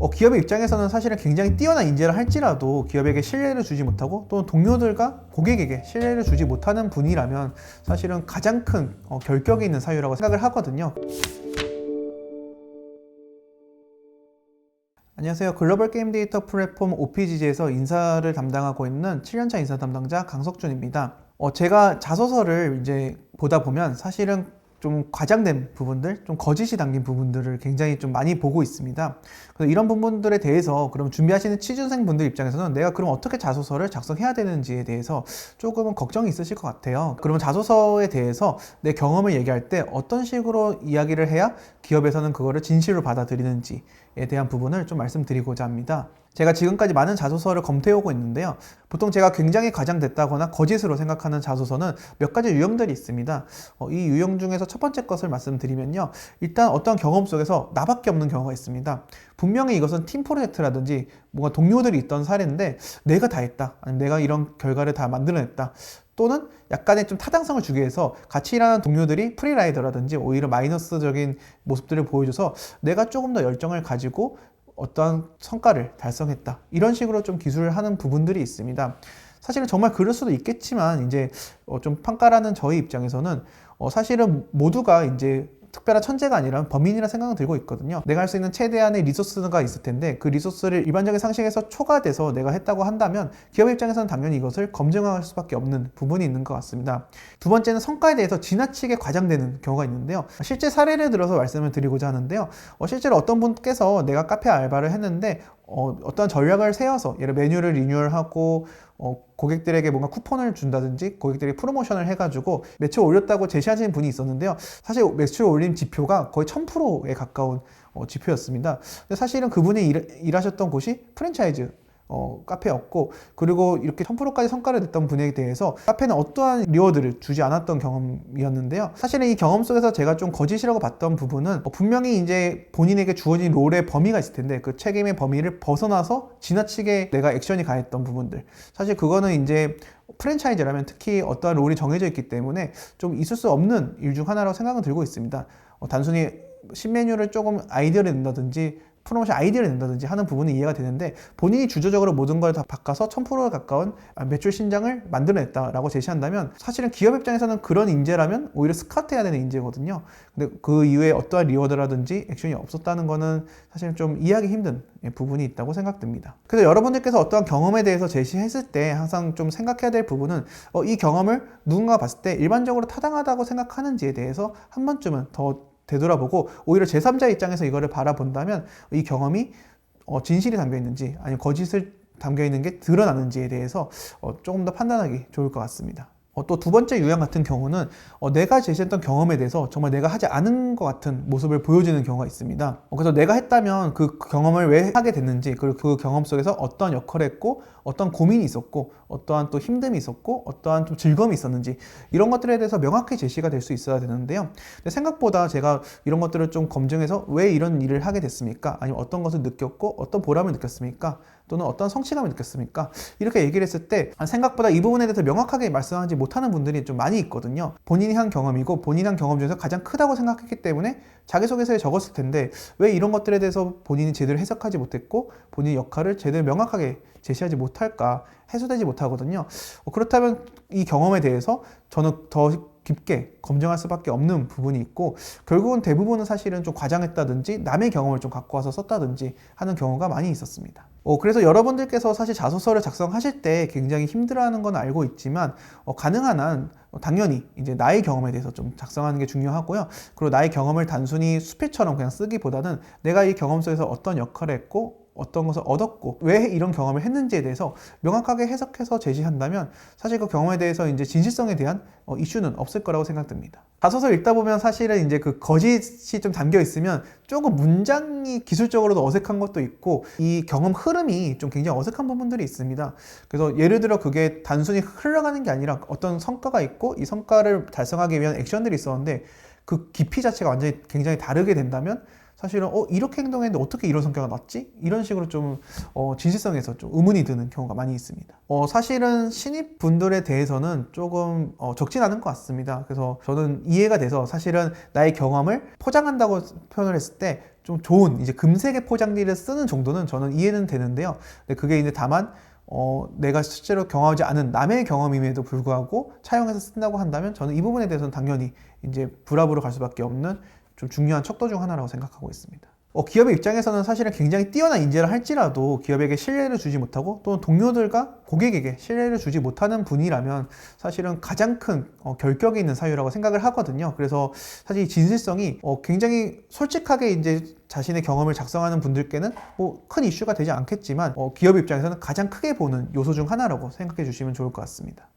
기업의 입장에서는 사실은 굉장히 뛰어난 인재를 할지라도 기업에게 신뢰를 주지 못하고 또는 동료들과 고객에게 신뢰를 주지 못하는 분이라면 사실은 가장 큰 결격이 있는 사유라고 생각을 하거든요. 안녕하세요. 글로벌 게임 데이터 플랫폼 OPGG에서 인사를 담당하고 있는 7년차 인사 담당자 강석준입니다. 제가 자소서를 이제 보다 보면 사실은 좀 과장된 부분들, 좀 거짓이 담긴 부분들을 굉장히 좀 많이 보고 있습니다. 그래서 이런 부분들에 대해서 그럼 준비하시는 취준생 분들 입장에서는 내가 그럼 어떻게 자소서를 작성해야 되는지에 대해서 조금은 걱정이 있으실 것 같아요. 그러면 자소서에 대해서 내 경험을 얘기할 때 어떤 식으로 이야기를 해야 기업에서는 그거를 진실로 받아들이는지에 대한 부분을 좀 말씀드리고자 합니다. 제가 지금까지 많은 자소서를 검토해오고 있는데요. 보통 제가 굉장히 과장됐다거나 거짓으로 생각하는 자소서는 몇 가지 유형들이 있습니다. 이 유형 중에서 첫 번째 것을 말씀드리면요. 일단 어떤 경험 속에서 나밖에 없는 경우가 있습니다. 분명히 이것은 팀 프로젝트라든지 뭔가 동료들이 있던 사례인데 내가 다 했다. 아니면 내가 이런 결과를 다 만들어냈다. 또는 약간의 좀 타당성을 주기 위해서 같이 일하는 동료들이 프리라이더라든지 오히려 마이너스적인 모습들을 보여줘서 내가 조금 더 열정을 가지고 어떠한 성과를 달성했다. 이런 식으로 좀 기술을 하는 부분들이 있습니다. 사실은 정말 그럴 수도 있겠지만 이제 좀 평가라는 저희 입장에서는 사실은 모두가 이제 특별한 천재가 아니라 범인이라 생각은 들고 있거든요. 내가 할 수 있는 최대한의 리소스가 있을 텐데 그 리소스를 일반적인 상식에서 초과돼서 내가 했다고 한다면 기업 입장에서는 당연히 이것을 검증할 수밖에 없는 부분이 있는 것 같습니다. 두 번째는 성과에 대해서 지나치게 과장되는 경우가 있는데요. 실제 사례를 들어서 말씀을 드리고자 하는데요. 실제로 어떤 분께서 내가 카페 알바를 했는데 어떤 전략을 세워서 예를 메뉴를 리뉴얼하고 고객들에게 뭔가 쿠폰을 준다든지 고객들에게 프로모션을 해가지고 매출 올렸다고 제시하시는 분이 있었는데요. 사실 매출 올린 지표가 거의 1000%에 가까운 지표였습니다. 근데 사실은 그분이 일하셨던 곳이 프랜차이즈 카페였고, 그리고 이렇게 1000%까지 성과를 냈던 분에 대해서 카페는 어떠한 리워드를 주지 않았던 경험이었는데요. 사실은 이 경험 속에서 제가 좀 거짓이라고 봤던 부분은 본명이 이제 본인에게 주어진 롤의 범위가 있을 텐데 그 책임의 범위를 벗어나서 지나치게 내가 액션이 가했던 부분들, 사실 그거는 이제 프랜차이즈라면 특히 어떠한 롤이 정해져 있기 때문에 좀 있을 수 없는 일 중 하나라고 생각은 들고 있습니다. 단순히 신메뉴를 조금 아이디어를 낸다든지 프로모션 아이디어를 낸다든지 하는 부분은 이해가 되는데 본인이 주도적으로 모든 걸 다 바꿔서 1000%에 가까운 매출 신장을 만들어냈다라고 제시한다면 사실은 기업 입장에서는 그런 인재라면 오히려 스카우트해야 되는 인재거든요. 근데 그 이후에 어떠한 리워드라든지 액션이 없었다는 거는 사실은 좀 이해하기 힘든 부분이 있다고 생각됩니다. 그래서 여러분들께서 어떠한 경험에 대해서 제시했을 때 항상 좀 생각해야 될 부분은 이 경험을 누군가가 봤을 때 일반적으로 타당하다고 생각하는지에 대해서 한 번쯤은 더 되돌아보고 오히려 제3자 입장에서 이거를 바라본다면 이 경험이 진실이 담겨 있는지 아니면 거짓을 담겨 있는 게 드러나는지에 대해서 조금 더 판단하기 좋을 것 같습니다. 또 두 번째 유형 같은 경우는 내가 제시했던 경험에 대해서 정말 내가 하지 않은 것 같은 모습을 보여주는 경우가 있습니다. 그래서 내가 했다면 그 경험을 왜 하게 됐는지, 그리고 그 경험 속에서 어떤 역할을 했고 어떤 고민이 있었고 어떠한 또 힘듦이 있었고 어떠한 좀 즐거움이 있었는지 이런 것들에 대해서 명확히 제시가 될 수 있어야 되는데요. 근데 생각보다 제가 이런 것들을 좀 검증해서 왜 이런 일을 하게 됐습니까? 아니면 어떤 것을 느꼈고 어떤 보람을 느꼈습니까? 또는 어떤 성취감을 느꼈습니까? 이렇게 얘기를 했을 때 생각보다 이 부분에 대해서 명확하게 말씀하지 못하는 분들이 좀 많이 있거든요. 본인이 한 경험이고 본인이 한 경험 중에서 가장 크다고 생각했기 때문에 자기소개서에 적었을 텐데 왜 이런 것들에 대해서 본인이 제대로 해석하지 못했고 본인의 역할을 제대로 명확하게 제시하지 못할까, 해소되지 못하거든요. 그렇다면 이 경험에 대해서 저는 더 깊게 검증할 수밖에 없는 부분이 있고 결국은 대부분은 사실은 좀 과장했다든지 남의 경험을 좀 갖고 와서 썼다든지 하는 경우가 많이 있었습니다. 그래서 여러분들께서 사실 자소서를 작성하실 때 굉장히 힘들어하는 건 알고 있지만 가능한 한 당연히 이제 나의 경험에 대해서 좀 작성하는 게 중요하고요. 그리고 나의 경험을 단순히 수필처럼 그냥 쓰기보다는 내가 이 경험 속에서 어떤 역할을 했고 어떤 것을 얻었고 왜 이런 경험을 했는지에 대해서 명확하게 해석해서 제시한다면 사실 그 경험에 대해서 이제 진실성에 대한 이슈는 없을 거라고 생각됩니다. 자소서 읽다 보면 사실은 이제 그 거짓이 좀 담겨 있으면 조금 문장이 기술적으로도 어색한 것도 있고 이 경험 흐름이 좀 굉장히 어색한 부분들이 있습니다. 그래서 예를 들어 그게 단순히 흘러가는 게 아니라 어떤 성과가 있고 이 성과를 달성하기 위한 액션들이 있었는데 그 깊이 자체가 완전히 굉장히 다르게 된다면 사실은 이렇게 행동했는데 어떻게 이런 성격이 났지? 이런 식으로 좀 진실성에서 좀 의문이 드는 경우가 많이 있습니다. 사실은 신입 분들에 대해서는 조금 적진 않은 것 같습니다. 그래서 저는 이해가 돼서 사실은 나의 경험을 포장한다고 표현을 했을 때 좀 좋은 이제 금색의 포장지를 쓰는 정도는 저는 이해는 되는데요. 근데 그게 이제 다만 내가 실제로 경험하지 않은 남의 경험임에도 불구하고 차용해서 쓴다고 한다면 저는 이 부분에 대해서는 당연히 이제 불합으로 갈 수밖에 없는 좀 중요한 척도 중 하나라고 생각하고 있습니다. 기업의 입장에서는 사실은 굉장히 뛰어난 인재를 할지라도 기업에게 신뢰를 주지 못하고 또는 동료들과 고객에게 신뢰를 주지 못하는 분이라면 사실은 가장 큰 결격이 있는 사유라고 생각을 하거든요. 그래서 사실 이 진실성이 굉장히 솔직하게 이제 자신의 경험을 작성하는 분들께는 뭐 큰 이슈가 되지 않겠지만 기업 입장에서는 가장 크게 보는 요소 중 하나라고 생각해 주시면 좋을 것 같습니다.